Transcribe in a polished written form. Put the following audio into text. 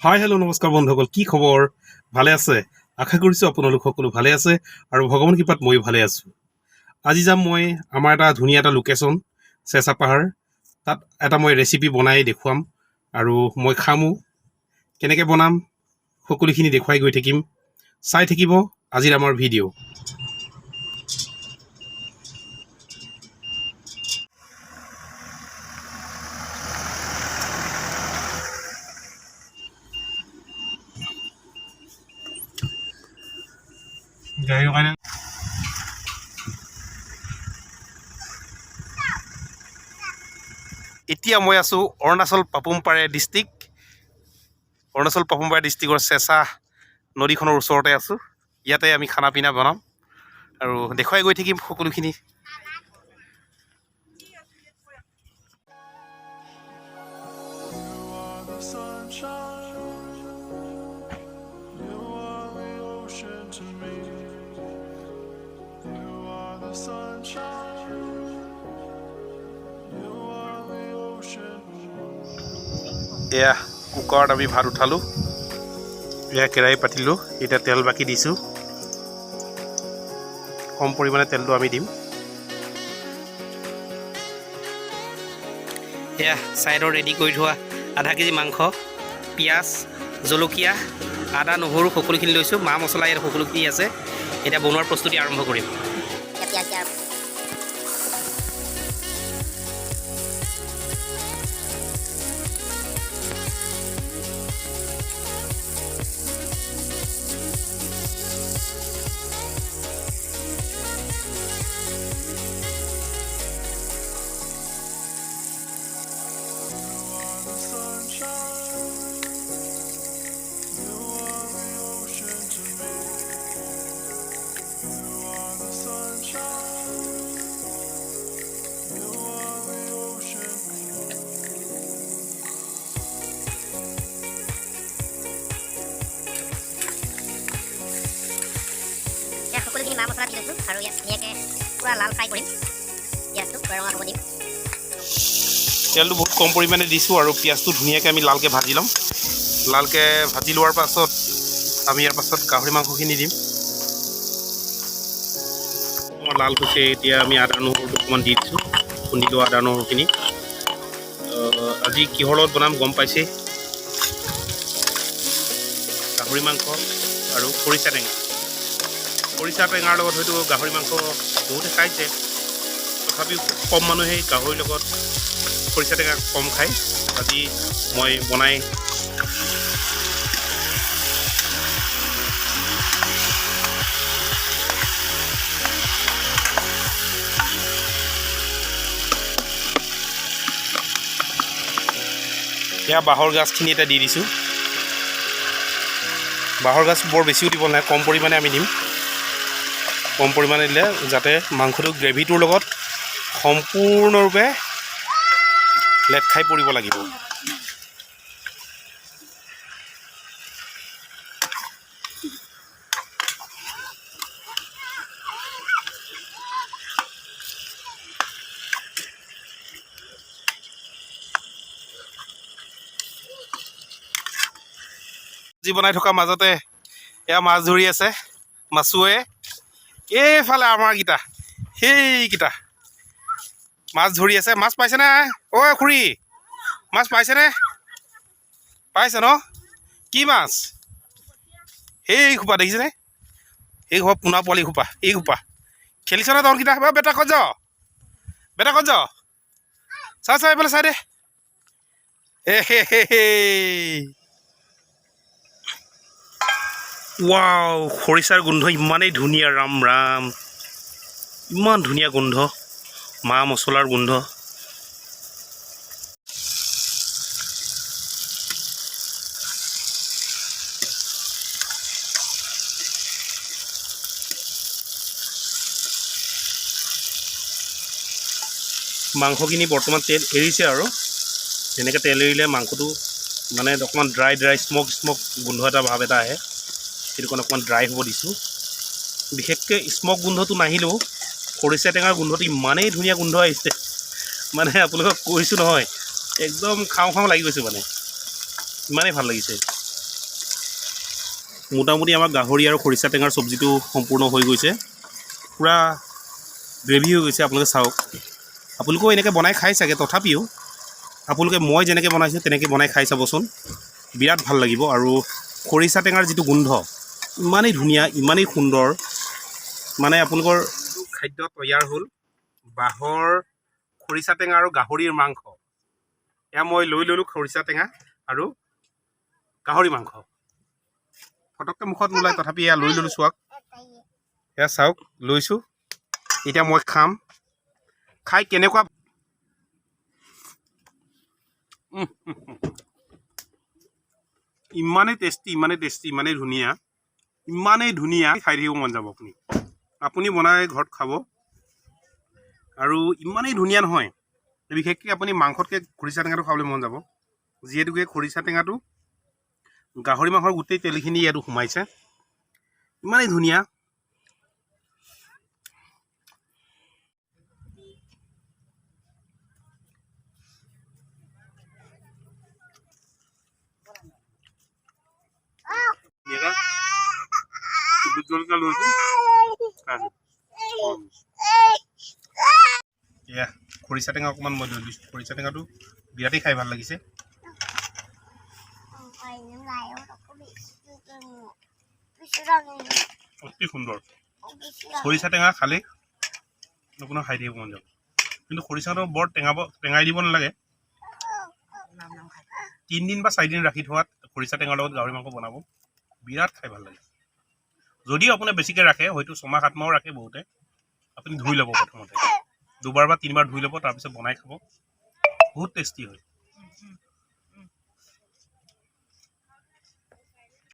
Hi hello' নমস্কাৰ বন্ধুসকল, কি খবৰ? ভালে আছে? আশা কৰিছোঁ আপোনালোক সকলো ভালে আছে আৰু ভগৱান কৃপাত ময়ো ভালে আছোঁ। আজি যাম মই আমাৰ এটা ধুনীয়া এটা লোকেশ্যন, চেঁচা পাহাৰ। তাত এটা মই ৰেচিপি বনাই দেখুৱাম আৰু মই খামো। কেনেকৈ বনাম সকলোখিনি দেখুৱাই গৈ থাকিম। চাই থাকিব আজিৰ আমাৰ ভিডিঅ'। এতিয়া মই আছোঁ অৰুণাচল পাপুমপাৰে ডিষ্ট্ৰিক্টৰ চেঁচা নদীখনৰ ওচৰতে আছোঁ। ইয়াতে আমি খানা পিনা বনাম আৰু দেখুৱাই গৈ থাকিম সকলোখিনি। এয়া কুকাৰত আমি ভাত উঠালোঁ, এয়া কেৰাহী পাতিলোঁ, এতিয়া তেল বাকি দিছোঁ। কম পৰিমাণে তেলটো আমি দিম। এয়া ছাইডৰ ৰেডি কৰি থোৱা আধা কেজি মাংস, পিঁয়াজ, জলকীয়া, আদা, নহৰু সকলোখিনি লৈছোঁ। মা মছলা ইয়াত সকলোখিনি আছে। এতিয়া বনোৱাৰ প্ৰস্তুতি আৰম্ভ কৰিম। সকলোখিনি মা মছলা দি লৈছোঁ আৰু ইয়াত ধুনীয়াকৈ পূৰা লাল ফ্ৰাই কৰিম। পিঁয়াজটো পূৰা ৰঙা হ'ব দিম। তেলটো বহুত কম পৰিমাণে দিছোঁ আৰু পিঁয়াজটো ধুনীয়াকৈ আমি লালকৈ ভাজি ল'ম। লালকৈ ভাজি লোৱাৰ পাছত আমি ইয়াৰ পাছত গাহৰি মাংসখিনি দিম। লাল হৈছে, এতিয়া আমি আদা নহৰুটো অকণমান দি দিছোঁ। খুন্দি লোৱা আদা নহৰুখিনি। আজি কিহৰ লগত বনাম গম পাইছেই, গাহৰি মাংস আৰু খৰিচা টেঙা। খৰিচা টেঙাৰ লগত হয়তো গাহৰি মাংস বহুতে খাইছে, তথাপিও খুব কম মানুহে গাহৰিৰ লগত খৰিচা টেঙা কম খায়। আজি মই বনাই এয়া বাঁহৰ গাজখিনি এতিয়া দি দিছোঁ। বাঁহৰ গাজ বৰ বেছিও দিব নাই, কম পৰিমাণে আমি দিম। কম পৰিমাণে দিলে যাতে মাংসটো গ্ৰেভিটোৰ লগত সম্পূৰ্ণৰূপে লেট খাই পৰিব লাগিব। যি বনাই থকা মাজতে এয়া মাছ ধৰি আছে মাছুৱে। এইফালে আমাৰকেইটা সেইকেইটা মাছ ধৰি আছে। মাছ পাইছেনে ঐ খুৰী? মাছ পাইছেনে? পাইছে ন? কি মাছ? সেই সোপা দেখিছেনে? এই সোপা পোনা পোৱালি সোপা, এই সোপা খেলিছ নে তহঁতকেইটা? বেটা ক'ত যাৱ? বেটা ক'ত যাৱ? চা এইফালে চাই দে। ৱাও, খৰিচাৰ গোন্ধ ইমানেই ধুনীয়া, ৰাম ৰাম, ইমান ধুনীয়া গোন্ধ, মা মছলাৰ গোন্ধ। মাংসখিনি বৰ্তমান তেল এৰিছে আৰু তেনেকৈ তেল এৰিলে মাংসটো মানে অকণমান ড্ৰাই স্মক গোন্ধ এটা ভাৱ এটা আহে। সেইটো কাৰণে অকণমান ড্ৰাই হ'ব দিছোঁ। বিশেষকৈ স্মক গোন্ধটো নাহিলেও খৰিচা টেঙাৰ গোন্ধটো ইমানেই ধুনীয়া গোন্ধ আহিছে, মানে আপোনালোকক কৈছোঁ নহয়, একদম খাওঁ খাওঁ লাগি গৈছে, মানে ইমানেই ভাল লাগিছে। মোটামুটি আমাৰ গাহৰি আৰু খৰিচা টেঙাৰ চব্জিটো সম্পূৰ্ণ হৈ গৈছে পূৰা গ্ৰেভি হৈ গৈছে আপোনালোকে চাওক আপোনালোকেও এনেকৈ বনাই খাই চাগে তথাপিও আপোনালোকে মই যেনেকৈ বনাইছোঁ তেনেকৈ বনাই খাই চাবচোন বিৰাট ভাল লাগিব আৰু খৰিচা টেঙাৰ যিটো গোন্ধ ইমানেই ধুনীয়া ইমানেই সুন্দৰ মানে আপোনালোকৰ খাদ্য তৈয়াৰ হ'ল বাঁহৰ খৰিচা টেঙা আৰু গাহৰিৰ মাংস এয়া মই লৈ ল'লোঁ খৰিচা টেঙা আৰু গাহৰি মাংস ফটককৈ মুখত নোলায় তথাপি এয়া লৈ ল'লোঁ চাওক এয়া চাওক লৈছোঁ এতিয়া মই খাম খাই কেনেকুৱা ইমানেই টেষ্টি ইমানেই ধুনীয়া খাই থাকিব মন যাব আপুনি বনাই ঘৰত খাব আৰু ইমানেই ধুনীয়া নহয় বিশেষকৈ আপুনি মাংসতকৈ খৰিচা টেঙাটো খাবলৈ মন যাব যিহেতুকে খৰিচা টেঙাটো গাহৰি মাংসৰ গোটেই তেলখিনি ইয়াতো সোমাইছে ইমানেই ধুনীয়া এয়া খৰিচা টেঙা অকণমান মই লৈ লৈছোঁ খৰিচা টেঙাটো বিৰাটেই খাই ভাল লাগিছে অতি সুন্দৰ খৰিচা টেঙা খালে আপোনাৰ খাই থাকিব মন যাব কিন্তু খৰিচাটো বৰ টেঙাই দিব নালাগে 3 দিন বা 4 দিন ৰাখি থোৱাত খৰিচা টেঙাৰ লগত গাহৰি মাংস বনাব বিৰাট খাই ভাল লাগে যদিও আপুনি বেছিকৈ ৰাখে হয়তো 6 মাহ 7 মাহো ৰাখে বহুতে আপুনি ধুই ল'ব প্ৰথমতে 2 বাৰ বা 3 বাৰ ধুই ল'ব তাৰপিছত বনাই খাব বহুত টেষ্টি হয়